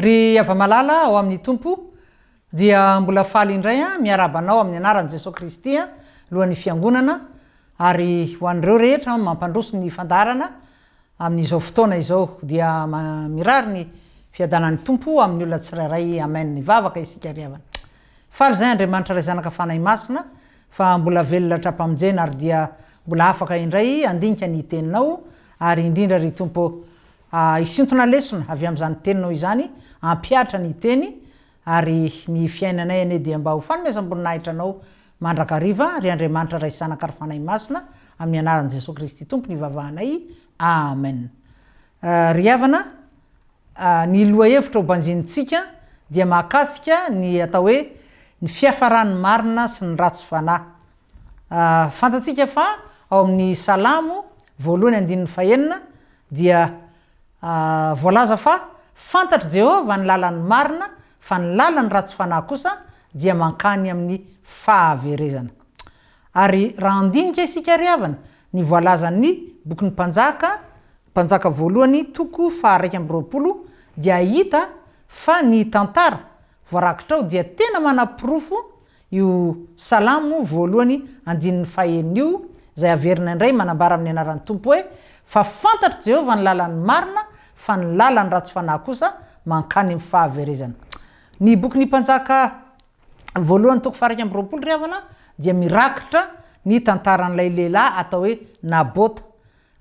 Ry ava-malala ao amin'ny tompo dia mbola faly indray miarabanao amin'ny anaran'i Jesosy Kristy lohan'ny fiangonana ary ho an'ireo rehetra mampandroso ny fandarana amin'izao fotoana izao dia mirary ny fiadanan'ny tompo amin'ny olona tsirairay. Amen. Ny vavaka isika ry havana. Faly zay Andriamanitra ray zanaka fanahy masina fa mbola velona trapamonjena ary dia mbola afaka indray andinika ny teninao ary indrindra ry tompo isintona lesona avy amin'izany teninao izany ampiatra ny teny ary ny fiainanay ane dia mba ho fanomezam-boninahitra anao mandrakariva ry Andriamanitra ray zanaka ary fanahy masina amin'ny anaran'i Jesosy Kristy tompo ny vavahanay. Amen. Ry havana, ny lohahevitra ho banjinitsika dia mahakasika ny atao hoe ny fiafarany marina sy ny ratsy fanahy. Fantatsika fa ao amin'ny Salamo 1:5 dia voalaza fa fantatry Jehova ny lalany marina fa ny lalany ratsy fanahy kosa dia mankany amin'ny fahaverezana. Ary raha andinika isika ry havana ny voalazan'ny bokin'ny mpanjaka 1:20 dia hita fa ny tantara voarakitra ao dia tena manapirofo io Salamo 1:5 io zay averina indray manambara amin'ny anaran'ny tompo hoe fa fantatry Jehova ny lalany marina fa ny lalany ratsy fanahy kosa mankany amin'ny fahaverezana. Ny bokin'ny mpanjaka 1:20 ry havana dia mirakitra ny tantaran'ilay lehilahy atao hoe Nabota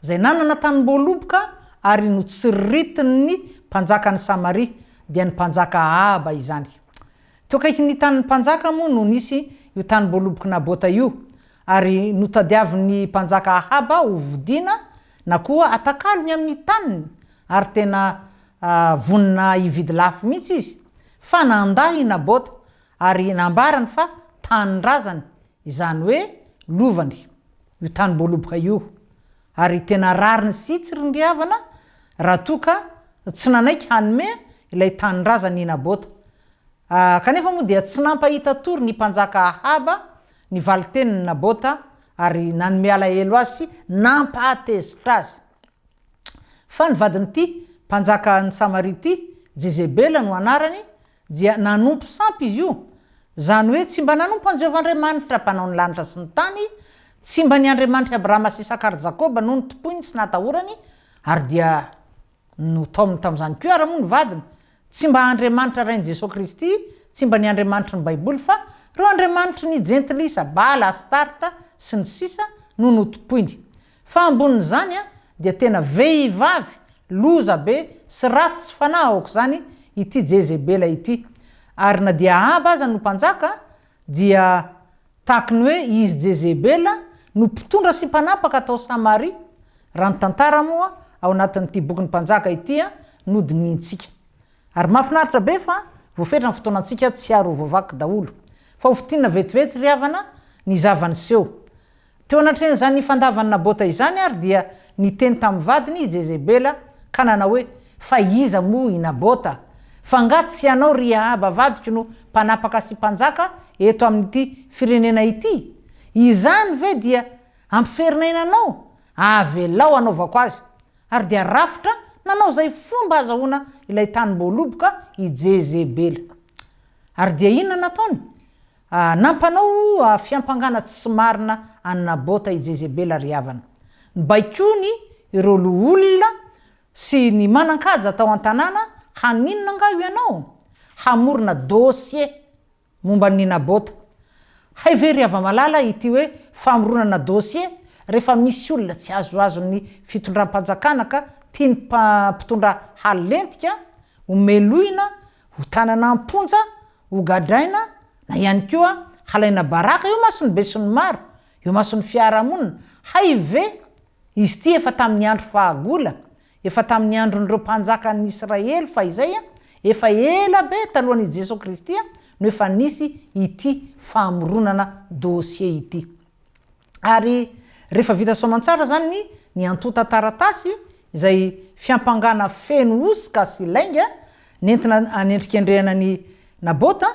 zay nanana tanim-boaloboka ary notsiritiny ny mpanjaka ny Samaria dia ny mpanjaka Ahaba izany. Teo kaiky ny tanin'ny mpanjaka moa no nisy io tanim-boaloboka Nabota io ary notadiavin'ny mpanjaka Ahaba ho vodina na koa atakalony amin'ny taniny ary tena vonina hividy lafo mihitsy izy fa nandahy Nabota ary nambarany fa tanin-drazany izany hoe lovany io tanim-boaloboka io ary tena rariny sitsiriny ry havana raha toka tsy nanaiky hanome ilay tanin-drazany Nabota. Kanefa moa dia tsy nampahita tory ny mpanjaka Ahaba ny valiteniny Nabota ary nanome alahelo azy sy nampahatezitra azy. Fa ny vadin'ity mpanjaka ny Samaria ity Jezebela no anarany dia nanompo sampy izy io zany hoe tsy mba nanompo an'i Jehovahandriamanitra mpanao ny lanitra sy ny tany, tsy mba ny Andriamanitra Abrahama sy Isaka ary Jakoba no notopoiny sy natahorany ary dia no taominy tamin'izany koa ara moa ny vadiny, tsy mba Andriamanitra rain'i Jesosy Kristy, tsy mba ny Andriamanitra ny Baiboly fa reo Andriamanitra ny Jentilisa, Bala, Astarta sy ny sisa no notopoiny. Fa ambonin'izany dia tena vehivavy loza be sy ratsy fanahy aoko zany ity Jezebela ity. Ary na dia Ahaba aza no mpanjaka dia tahaka ny hoe izy Jezebela no mpitondra sy mpanapaka tao Samaria. Raha ny tantara moa ao anatin'ity bokin'ny mpanjaka ity no dinintsika. Ary mahafinaritra be fa voafetra ny fotoanantsika tsy aro voavaky daholo fa ho fitinina vetivety ry havana ny zavaniseho. Teo anatren'izany fandavany Nabota izany ary dia niteny tamin'ny vadiny Jezebela ka nanao hoe fa iza moa i Nabota fa nga tsy anao ry Ahaba vadiko no mpanapaka sy mpanjaka eto amin'ity firenena ity, izany ve dia ampiferinanao avelao anaovako azy ary dia rafitra nanao zay fomba azahoana ilay tanim-boaloboka i Jezebela. Ary dia inona nataony? Nampanao fiampangana tsy marina any Nabota i Jezebela ry havana. Baikony ireo loholona sy ny manan-kaja tao an-tanàna haninona nga io ianao? Hamorona dossier momba ny Nabota. Hay ve ry ava-malala ity hoe famoronana dossier rehefa misy olona tsy azoazon'ny fitondram-panjakana ka tiany mpitondra halentika, ho meloina, ho tanana amponja, ho gadraina, na ihany koa halaina baraka, io masony be sy ny maro, io masony fiarahamonina. Hay ve izy ty efa tamin'ny andro fahagola, efa tamin'ny andron'ireo mpanjakan'ny Israely fa izay efa ela be talohan'i Jesosy Kristy no efa nisy ity famoronana dossier ity. Ary rehefa vita soamantsara zany ny antota taratasy izay fiampangana feno osika sy lainga nentina anendrika andrehana ny Nabota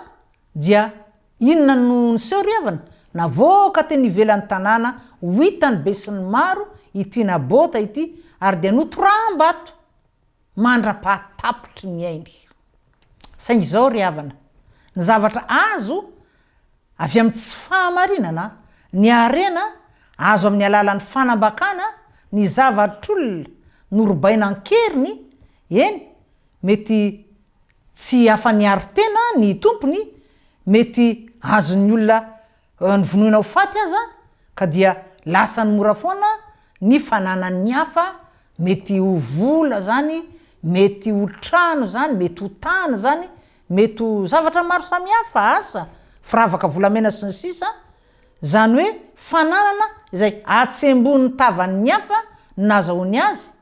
dia inona no niseho ry havana? Navoaka teny ivelan'ny tanàna ho hitany be sy ny maro ity Nabota ity ary dia notoram-bato mandra-pahatapitry ny ainy. saingy zao ry havana ny zavatra azo avy amin'ny tsy fahamarinana ny arena azo amin'ny alalan'ny fanambakana ny zavatr'olona norobaina ankeriny eny mety tsy afa-niary tena ny tompony mety azon'ny olona ny vonoina ho faty aza ka dia lasa ny mora foana ny fananan'ny hafa mety ho vola zany mety ho trano zany mety ho tany zany mety ho zavatra maro samihafa asa firavaka volamena sy ny sisa zany hoe fananana izay atsembonin'ny tavan'ny hafa nazahoany azy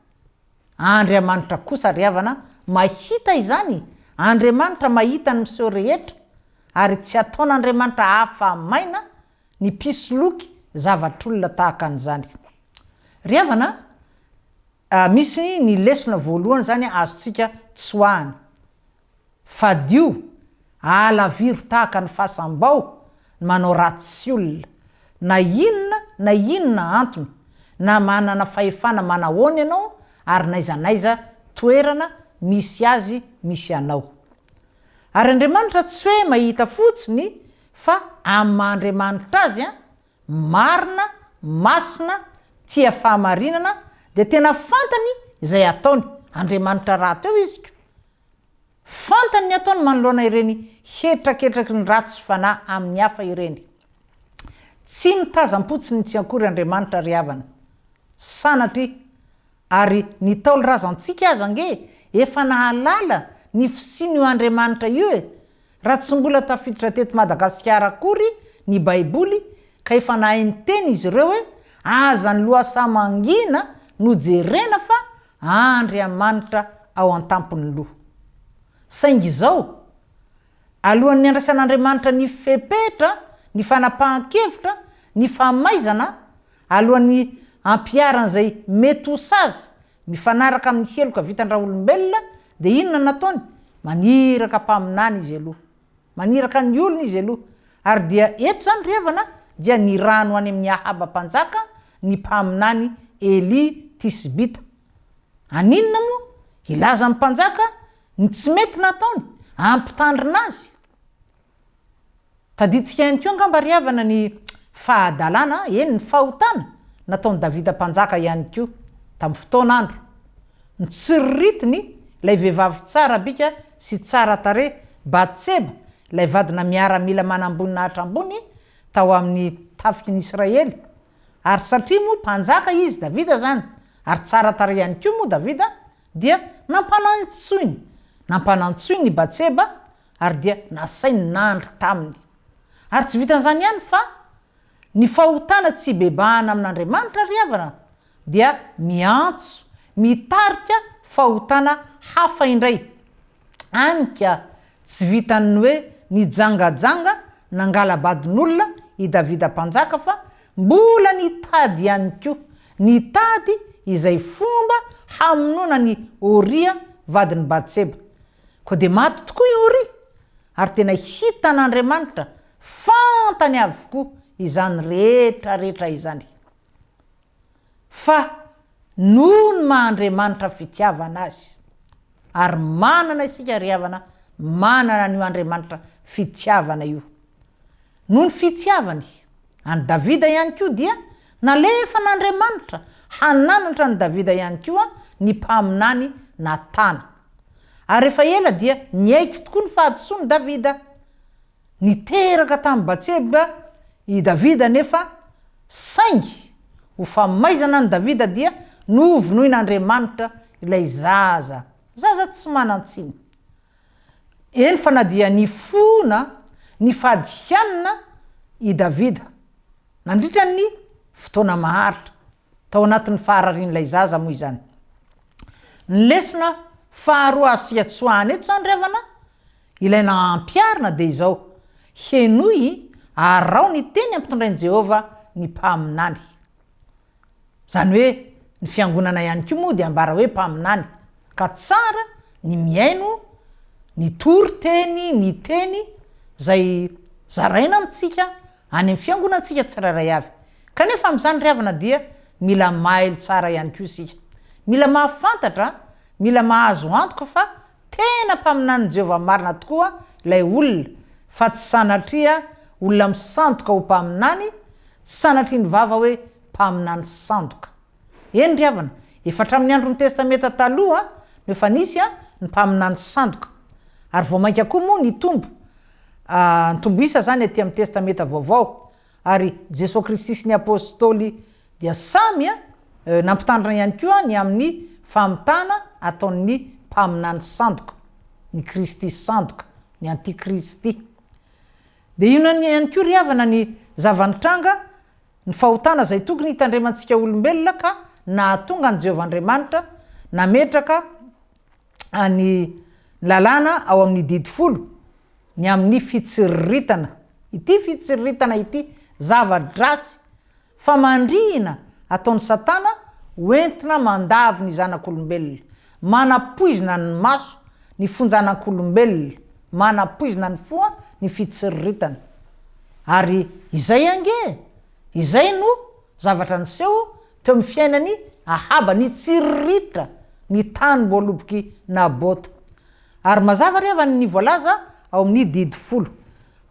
Andriamanitra kosa ry havana mahita izany Andriamanitra mahita ny miseho rehetra ary tsy ataon'Andriamanitra hafa maina ny pisoloky zavatr'olona tahaka an'izany ry havana misy ny lesona voalohany zany azontsika tsoahany fadio alaviro tahaka ny fasambao manao ratsy olona na inona antony na manana fahefana manahoany ianao ary naizanaiza toerana misy azy misy anao ary Andriamanitra tsy hoe mahita fotsiny fa amin'Andriamanitra azy marina masina tia fahamarinana de tena fantany izay ataony Andriamanitra raha teo izy fantany ny ataony manoloana ireny hetraketraky ny ratsy fanahy amin'ny hafa ireny tsy mitazam-potsiny tsy akory Andriamanitra ry havana sanatry ary ny taolo razantsika aza nge efa nahalala ny fisiny io Andriamanitra io raha tsy mbola tafiditra teto Madagasikara akory ny baiboly ka efa nahainy teny izy ireo hoe aza ny loasa mangina no jerena fa Andriamanitra ao an-tampony loha saingy zao alohan'ny andraisan'Andriamanitra ny fepetra ny fanapahan-kevitra ny famaizana alohan'ny ampiaran'izay mety ho sazy mifanaraka amin'ny heloka vitan-draolombelona de inona nataony maniraka mpaminany izy aloha maniraka ny olona izy aloha ary dia eto zany ry havana dia ny rano any amin'ny Ahaba mpanjaka ny mpaminany Eli Tisbita aninona moa ilaza amin'ny mpanjaka ny tsy mety nataony ampitandrina azy taditsika ihany koa angamba ry havana ny fahadalana ny fahotana nataony Davida mpanjaka ihany koa tamin'ny fotoan'andro ny tsiriritiny ilay vehivavy tsara bika sy tsara tare Batseba ilay vadina miaramila manambony nahatra ambony tao amin'ny tafiky ny Israely ary satria moa mpanjaka izy Davida zany ary tsara tare ihany koa moa Davida dia nampanantsoiny Batseba ary dia nasainy nandry taminy ary tsy vitan'izany ihany fa ny fahotana tsy bebahana amin'Andriamanitra ry havana dia miantso mitarika fahotana hafa indray anika tsy vitany hoe nijangajanga nangalabadin'olona i Davida mpanjaka fa mbola nitady ihany koa nitady izay fomba hamonoana ny Oria vadiny Batseba ko de maty tokoa i Oria ary tena hitan'Andriamanitra fantany avokoa izany rehetra izany fa noho ny maha-Andriamanitra fitiavana azy ary manana isika ry havana manana ny Andriamanitra fitiavana io noho ny fitiavany any Davida ihany koa dia nalefa n'Andriamanitra hananatra ny Davida ihany koa ny mpaminany Natana ary rehefa ela dia niaiko tokoa ny fahadisoany Davida niteraka tamin'ny Batseba i Davida nefa saingy ho famaizana ny Davida dia novonoin'Andriamanitra ilay zaza tsy manan-tsiny eny fa na dia ny fona ny fadihanina i Davida nandritra ny fotoana maharitra tao anatin'ny fahararian'ilay zaza moa izany ny lesona faharoa azo tsoahana eto zany ry havana ilaina ampiarina de izao henoy arao ny teny ampitondrain'i Jehova ny mpaminany zany hoe ny fiangonana ihany koa moa de ambara hoe mpaminany ka tsara ny miaino ny tory-teny ny teny zay zaraina amitsika any amin'ny fiangonantsika tsirairay avy kanefa amin'izany ry havana dia mila mailo tsara ihany koa isika mila mahafantatra mila mahazo antoka fa tena mpaminany Jehovah marina tokoa lay olona fa tsy sanatria olona misandoka ho mpaminany tsy sanatria ny vava hoe mpaminany sandoka eny ry havana efa hatramin'ny andron'ny testamenta taloha no efa nisy ny mpaminany sandoka ary vao mainka koa moa ny tombo ny tombo isa zany aty amin'ny testamenta vaovao ary Jesosy Kristy sy ny apôstôly dia samy nampitandrina ihany koa ny amin'ny famitana ataon'ny mpaminany sandoka ny Kristy sandoka ny antikristy de io ihany koa ry havana ny zavanitranga ny fahotana zay tokony hitandremantsika olombelona ka nahatonga ny Jehovah Andriamanitra nametraka ny lalàna ao amin'ny didifolo ny amin'ny fitsiriritana ity fitsiriritana ity zava-dratsy fa mandrihina ataon'ny satana hoentina mandavy ny zanak'olombelona manapoizina ny maso ny fonjanak'olombelona manapoizina ny foa ny fitsiriritana ary izay ange izay no zavatra niseho teo amin'ny fiainany Ahaba ny tsiriritra ny tany mboloboky Nabota ary mazava ry havana ny voalaza ao amin'ny didifolo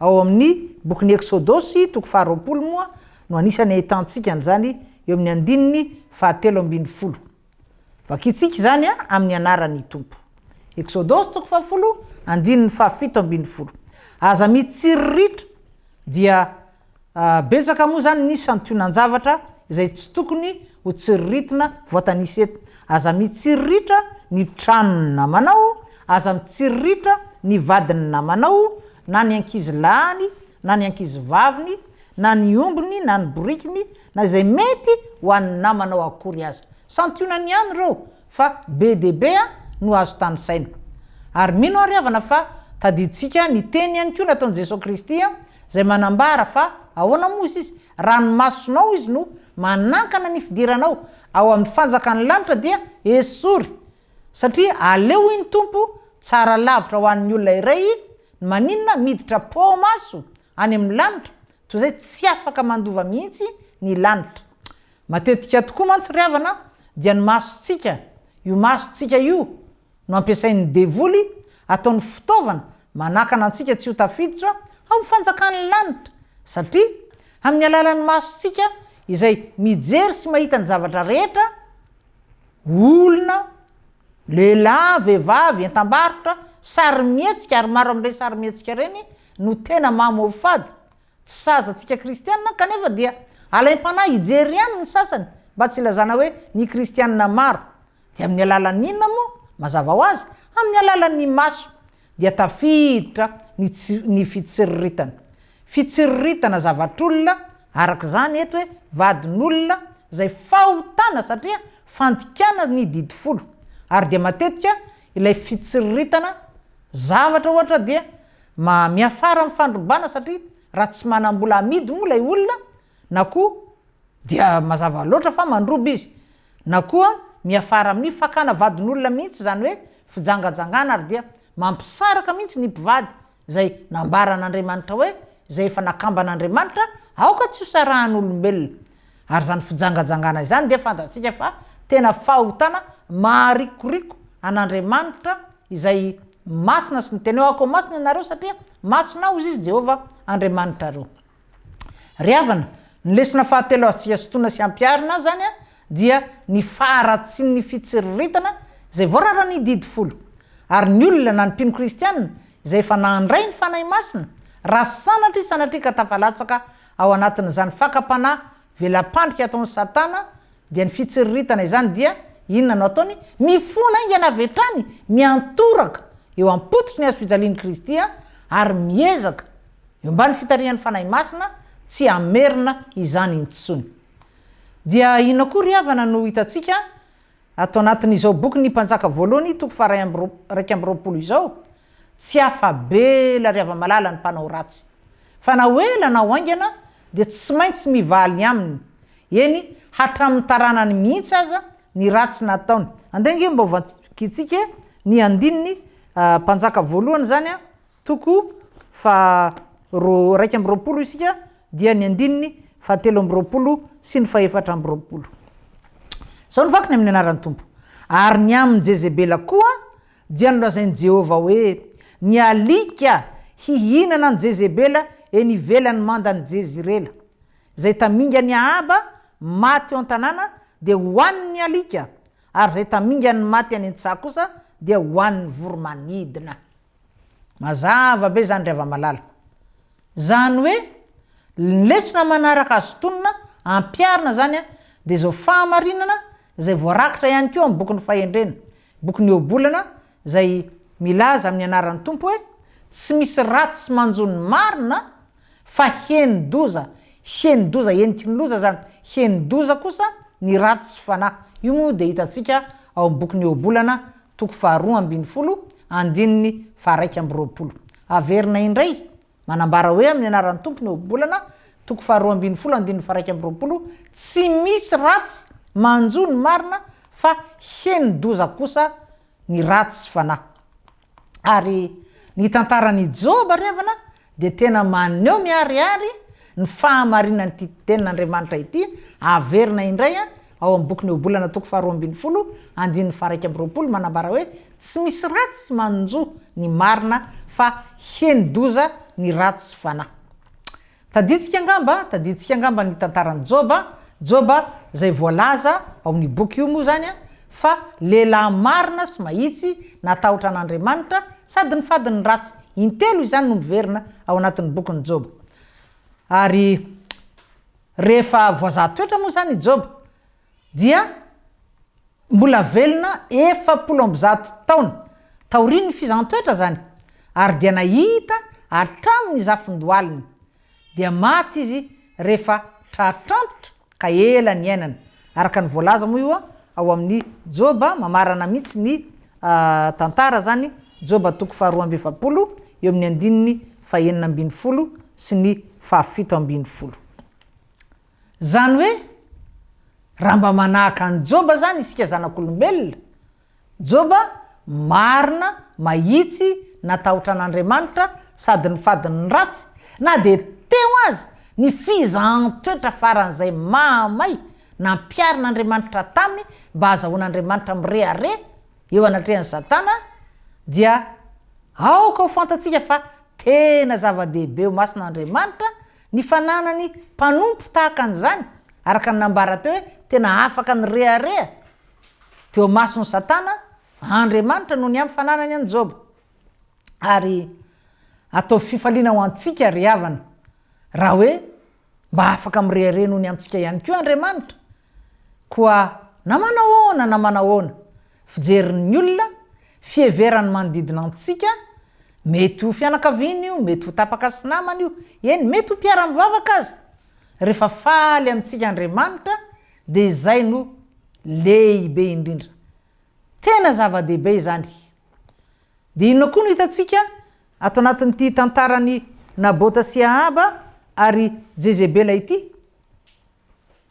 ao amin'ny bokin'ny Exodosy toko 20 moa no anisany ahitantsika an'izany eo amin'ny andininy 17 vakitsika zany amin'ny anarany tompo Exodosy toko 10 andininy 17 aza mitsiriritra dia betsaka moa zany ny santionan-javatra izay tsy tokony ho tsiriritina voatanisy eto aza mitsiriritra ny tranony namanao aza mitsiriritra ny vadiny namanao na ny ankizy lahany na ny ankizy vaviny na ny ombony na ny borikiny na izay mety ho an'ny namanao akory azy santionany ihany reo fa be de be no azo tanysaina ary mino ary havana fa tadiditsika ny teny ihany koa nataon'i Jesosy Kristy zay manambara fa ahoana moa izy ranomasonao izy no manankana ny fidiranao ao amin'ny fanjakan'ny lanitra dia esory satria aleo iny tompo tsara lavitra ho an'ny olona iray maninona miditra pomaso any amin'ny lanitra toy zay tsy afaka mandova mihitsy ny lanitra matetika tokoa mantsy ry havana dia ny masontsika io masontsika io no ampiasain'ny devoly ataon'ny fitaovana manakana antsika tsy ho tafiditra ao amin'ny fanjakan'ny lanitra satria amin'ny alalan'ny masontsika izay mijery sy mahita ny zavatra rehetra olona lehilahy vehivavy entam-barotra sarimietsika ary maro amin'ireny sarimietsika reny no tena mamofady tsy sazatsika kristianina kanefa dia alaim-panahy hijery ihany ny sasany mba tsy ilazana hoe ny kristianina maro dia amin'ny alalan'ny inona moa mazava ho azy amin'ny alalan'ny maso dia tafiditra ny fitsiriritana zavatr'olona arak'izany eto hoe vadin'olona zay fahotana satria fantikana ny didifolo ary dia matetika ilay fitsiriritana zavatra ohatra dia miafara mifandrobana satria raha tsy manam-bola amidy moa lay olona na koa dia mazava loatra fa mandroba izy na koa miafara amin'ny fakana vadin'olona mihitsy zany hoe fijangajangana ary dia mampisaraka mihitsy ny mpivady zay nambaran'Andriamanitra hoe zay efa nakamban'Andriamanitra aoka tsy ho sarahan'olombelona ary zany fijangajangana izany dia fantatsika fa tena fahotana maharikoriko an'Andriamanitra izay masina sy ny teneo ako masina ianareo satria masina ao izy Jehovah Andriamanitra reo ry havana ny lesona fahatelo azontsika sotoana sy ampiarina zany dia ny faharatsiny ny fitsiriritana zay voarara ny didifolo ary ny olona na ny mpino kristianina izay efa nandray ny fanahy masina raha sanatria ka tafalatsaka ao anatin'izany fakapanahy velam-pandrika ataon'ny satana dia ny fitsiriritana izany dia inona no ataony mifona ingana avetrany miantoraka eo ampototry ny azo fijalian'ny Kristy ary miezaka eo mba ny fitarihan'ny fanahy masina tsy amerina izany intsony dia ina koa ry havana no hitatsika atao anatin'izao boky ny mpanjaka voalohany toko 2 izao tsy afabela ry hava-malala ny mpanao ratsy fa na hoela na ho aingana dia tsy maintsy mivaly aminy eny hatramin'ny taranany mihitsy aza ny ratsy nataony andenge mba hovakitsika ny andininy mpanjaka voalohany zany toko 2 isika dia ny andininy 7 sy ny 7 zao ny vakiny amin'ny anaran'ny tompo ary ny amin'ny Jezebela koa dia nolazainy Jehova hoe ny alika hihinana ny Jezebela eny ivelany mandany Jezirela. Zay taminga ny Ahaba maty eo an-tanàna dia hohaniny alika, ary zay taminga ny maty any Antsaha kosa dia hohaniny voromanidina. Mazava be zany ry ava-malala. Zany hoe lesona manaraka azo tonona ampiarina zany dia zao fahamarinana zay voarakitra ihany koa amin'ny boky ny fahendrena, boky ny obolana zay milaza amin'ny anaran'ny Tompo hoe tsy misy ratsy manjony marina fa henidoza eniky ny loza zany, henidoza kosa ny ratsy sy fanahy. Io moa dia hitantsika ao amin'ny boky ny obolana toko 2:20 andininy 1:20. Averina indray manambara hoe amin'ny anaran'ny Tompo ny obolana toko 2:20 andininy 1:20 tsy misy ratsy manjony marina fa henidoza kosa ny ratsy sy fanahy. Ary ny tantarany Joba revana dia tena maneho miharihary ny fahamarinany ity tenin'Andriamanitra ity. Averina indray ao amin'ny boky ny obolana toko 2:20 andininy 1:20 manambara hoe tsy misy ratsy manjo ny marina fa henidoza ny ratsy sy fanahy. Taditsika angamba ny tantarany Joba zay voalaza ao amin'ny boky io moa zany fa lehilahy marina sy mahitsy natahotra an'Andriamanitra sady ny fadiny ratsy. Intelo izany no miverina ao anatin'ny bokin'ny Joba. Ary rehefa voazahatoetra moa zany Joba dia mbola velona 400 taona taoriny ny fizahatoetra zany, ary dia nahita hatramin'ny zafindohaliny, dia maty izy rehefa tratrantotra ka ela ny ainany. Araka ny voalaza moa io ao amin'ny Joba, mamarana mihitsy ny tantara zany, Joba toko 2:20 eo amin'ny andininy 4:20 sy ny 7:20. Zany hoe raha mba manahaka any Joba zany isika zanak'olombelona, Joba marina mahitsy natahotra an'Andriamanitra sady ny fadiny ratsy, na dia teo azy ny fizahatoetra faran'izay mamay nampiarin'Andriamanitra taminy mba azahoan'Andriamanitra mirehare eo anatrehan'ny Satana, dia aoka ho fantatsika fa tena zava-dehibe ho mason'Andriamanitra ny fananany mpanompo tahaka an'izany, araka ny nambara teo hoe tena afaka ny reharea teo mason'ny Satana Andriamanitra noho ny amin'ny fananany any Joba. Ary atao fifaliana ho antsika ry havana, raha hoe mba afaka mirehare noho ny amintsika ihany koa Andriamanitra, koa namanahoana fijerin'ny olona fieverany manodidina antsika, mety ho fianakaviany io, mety ho tapaka sy namany io, eny mety ho mpiara-mivavaka azy. Rehefa faly amintsika Andriamanitra dia izay no lehibe indrindra, tena zava-dehibe izany. Dia ino koa no hitantsika ato anatin'ity tantarany Nabota sy Ahaba ary Jezebela ity?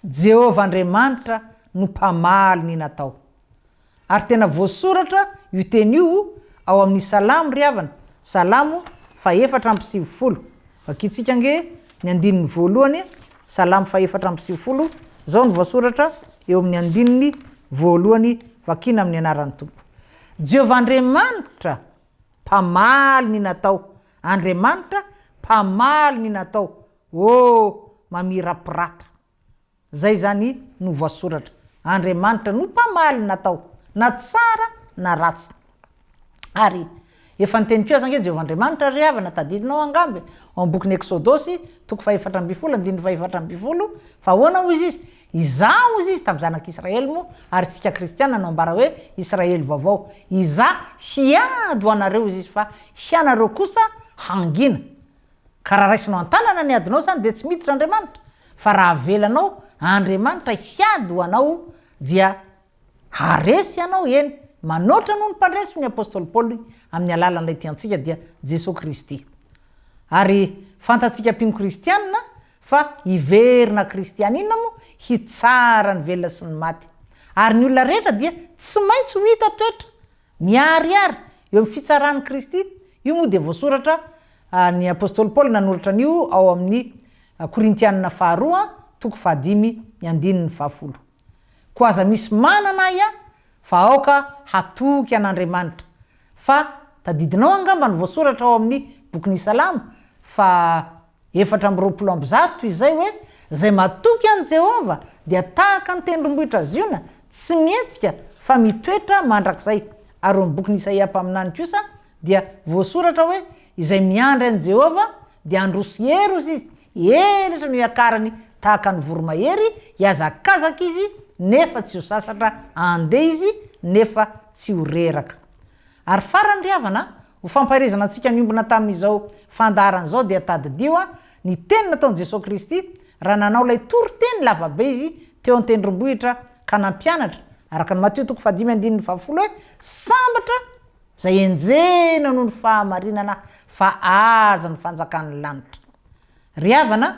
Jehova Andriamanitra no mpamaly ny natao. Ary tena voasoratra io teny io ao amin'ny Salamo ry havana, Salamo 4:20. Vakitsika nge ny andininy voalohany, Salamo 4:20 zao no voasoratra eo amin'ny andininy voalohany, vakina amin'ny anaran'ny Tompo. Jehova Andriamanitra mpamaly ny natao, Andriamanitra mpamaly ny natao, mamirapiratra. Zay zany no voasoratra, Andriamanitra no mpamaly ny natao, na tsara na ratsy. Ary efa niteny koa zany Jehova Andriamanitra ry havana, tadidinao angambe ao amin'ny bokin'ny Exodosy toko 4:20 andininy 4:20 fa ahoana hoy izy? Izaho izy tamin'ny zanak'Israely moa, ary tsika kristiana nambara hoe Israely vaovao, izaho hiady ho anareo izy fa hianareo kosa hangina. Ka raha raisinao an-tanana ny adinao zany dia tsy miditra Andriamanitra, fa raha avelanao Andriamanitra hiady ho anao dia haresy ianao eny, manoatra noho ny mpandresy ny apôstôly Paoly amin'ny alalan'ilay tiantsika dia Jesosy Kristy. Ary fantatsika mpino kristianina fa hiverina kristianina moa hitsara ny velona sy ny maty. Ary ny olona rehetra dia tsy maintsy ho hita toetra miharihary eo amin'ny fitsaran'ny Kristy. Io moa dia voasoratra ny apôstôly Paoly nanoratra an'io ao amin'ny Korintianina 2 toko 5:20. Ko aza misy manana ia fa aoka hatoky an'Andriamanitra, fa tadidinao angamba ny voasoratra ao amin'ny bokyny salama fa 420 izay hoe zay matoky an Jehova dia tahaka ny tendrombohitra ziona tsy mietsika fa mitoetra mandrakizay. Ary ny bokyny Isaia mpaminany kosa dia voasoratra hoe izay miandry an Jehova dia androso hery izy elatra no iakarany tahaka ny voromahery iazakazaka izy nefa tsy ho sasatra andeha izy nefa tsy ho reraka. Ary farany ry havana ho fampahirizana antsika miombona tamin'izao fandaharana zao dia tadidio ny teny nataon'i Jesosy Kristy raha nanao lay toriteny lavabe izy teo an-tendrombohitra ka nampianatra araka ny Mateo 5:17 hoe sambatra zay enjena noho ny fahamarinana fa aza ny fanjakan'ny lanitra. Ry havana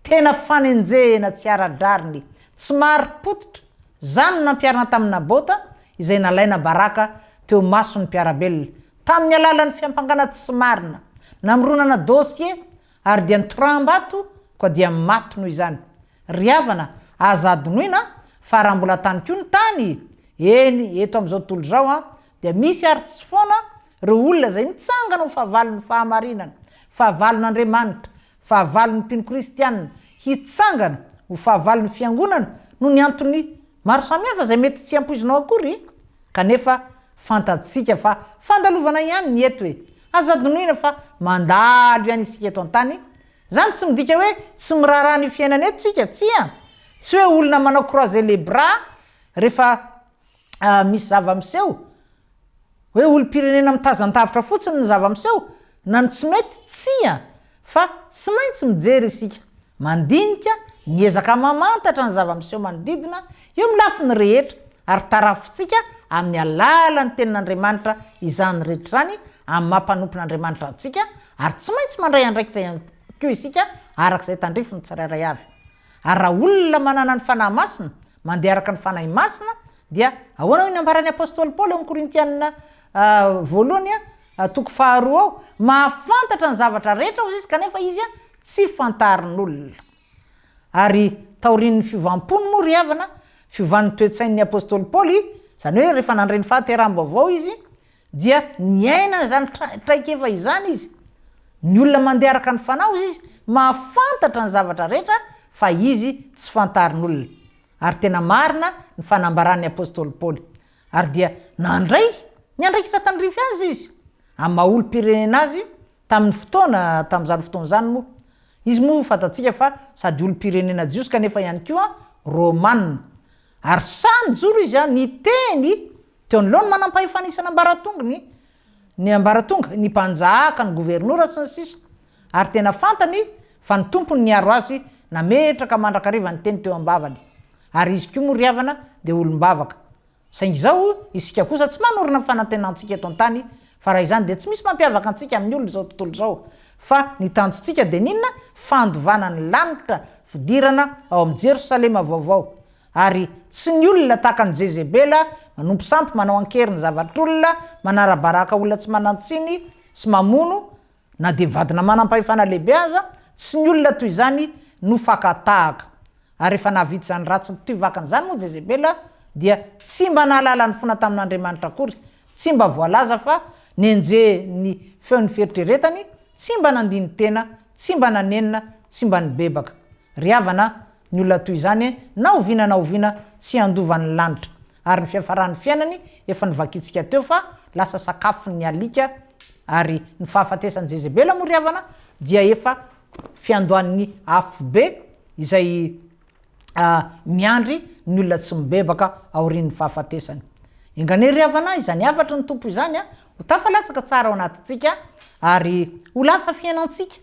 tena fanenjena tsy ara-drariny tsy mari-potitra zany no nampiarina tamin'ny Nabota izay nalaina baraka teo mason'ny mpiarabelona tamin'ny alalan'ny fiampangana tsy marina namronana dossier ary dia nitrombato koa dia maty noho izany. Ry havana azadonoina fa raha mbola tany koa ny tany eny eto amin'izao tontolo zao dia misy ary tsy foana reo olona zay mitsangana ho fahavalon'ny fahamarinana fahavalon'Andriamanitra fahavalon'ny mpino kristianina hitsangana ho fahavalon'ny fiangonana no ny antony maro samihafa zay mety tsy ampoizinao akory kanefa fantatsika fa fandalovana ihany ny eto hoe azadonoina fa mandalo ihany isika eto an-tany. Zany tsy midika hoe tsy miraharaha ny fiainana eto tsika tsy hoe olona manao croiser les bras rehefa misy zava-miseho hoe olo-pirenena mitazan-tavitra fotsiny ny zava-miseho na ny tsy mety tsia fa tsy maintsy mijery isika mandinika miezaka mamantatra ny zava-miseho manodidina eo milafiny rehetra ary tarafitsika amin'ny alalan'ny tenin'Andriamanitra izany rehetra zany amin'ny mampanompon'Andriamanitra antsika ary tsy maintsy mandray andraikitra koa isika arak'izay tandrifiny tsirairay avy. Ary raha olona manana ny fanahy masina mandeha araka ny fanahy masina dia ahoana hoy ny ambaran'ny apôstôly Paoly amin'ny Korintianina voalohany 2:2 ao mahafantatra ny zavatra rehetra izy kanefa izy tsy fantarin'olona. Ary taorian'ny fiovampony moa ry havana fiovan'ny toetsain'ny apôstôly Paoly zany hoe rehefa nandreny fahateram-baovao izy dia niaina zany traikefa izany izy ny olona mandeha araka ny fanahy izy mahafantatra ny zavatra rehetra fa izy tsy fantarin'olona. Ary tena marina ny fanambaran'ny apôstôly Paoly ary dia nandray niandraikitra tandrify azy izy amin'ny maha-olo-pirenena azy tamin'ny fotoana tamin'izany fotoana zany moa izy moa fantatsika fa sady olo-pirenena jiosy kanefa ihany koa romanina ary samy joro izy ny teny teo anoloany manam-pahefanisana ambaratongony ny ambaratonga ny mpanjaka ny gouvernoura sy ny sisa ary tena fantany fa ny tompony niaro azy nametraka mandrakariva ny teny teo ambavany ary izy koa moa ry havana dia olombavaka saingy zao isika kosa tsy manorina fanantenantsika eto an-tany fa raha izany dia tsy misy mampiavaka antsika amin'ny olona zao tontolo zao fa ny tanjontsika dia ninona fandovana ny lanitra fidirana ao amin'ny Jerosalema vaovao ary tsy ny olona tahaka ny Jezebela manompo sampy manao ankery ny zavatr'olona manarabaraka olona tsy manantsiny sy mamono na dia vadina manam-pahefana lehibe aza tsy ny olona toy izany no fakatahaka. Ary rehefa nahavita zany ratsy toivakany zany moa Jezebela dia tsy mba nahalala ny fona tamin'Andriamanitra akory tsy mba voalaza fa nenje ny feon'ny fieritreretany tsy mba nandiny tena tsy mba nanenina tsy mba nibebaka. Ry havana ny olona toy izany na oviana tsy andovan'ny lanitra ary ny fiafaran'ny fiainany efa nivakitsika teo fa lasa sakafo ny alika ary ny fahafatesan'ny Jezebela moa ry havana dia efa fiandohan'ny afo be izay miandry ny olona tsy mibebaka aorian'ny fahafatesany. Ingane ry havana izany afatry ny tompo izany ho tafalatsaka tsara ao anatintsika ary ho lasa fiainantsika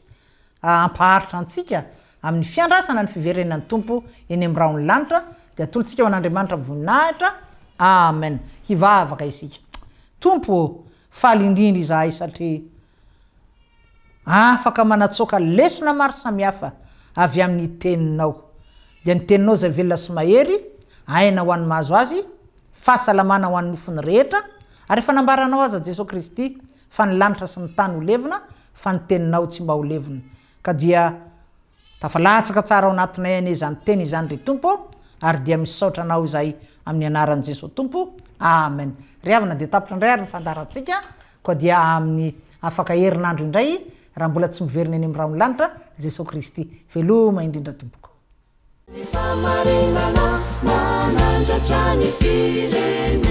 ampaharitra antsika amin'ny fiandrasana ny fiverenan'ny tompo eny amin'ny raon'ny lanitra dia atolotsika ho an'Andriamanitra voninahitra. Amen. Hivavaka isika. Tompo faly indrindra izahay satria afaka manatsoaka lesona maro samihafa avy amin'ny teninao dia ny teninao zay velona sy mahery aina ho an'ny mahazo azy fahasalamana ho an'ny nofiny rehetra ary efa nambaranao aza Jesosy Kristy fa ny lanitra sy ny tany ho levina fa ny teninao tsy mba ho levina ka dia tafalatsaka tsara ao anatinay ane izany teny izany ry tompo ary dia misaotra anao izay amin'ny anaran'i Jesosy tompo. Amen. Ry havana dia tapitra indray ary ny fandarantsika koa dia amin'ny afaka herinandro indray raha mbola tsy miverina eny amin'ny raha milanitra jesosy kristy veloma indrindra tompoko famarinana manandratra ny firena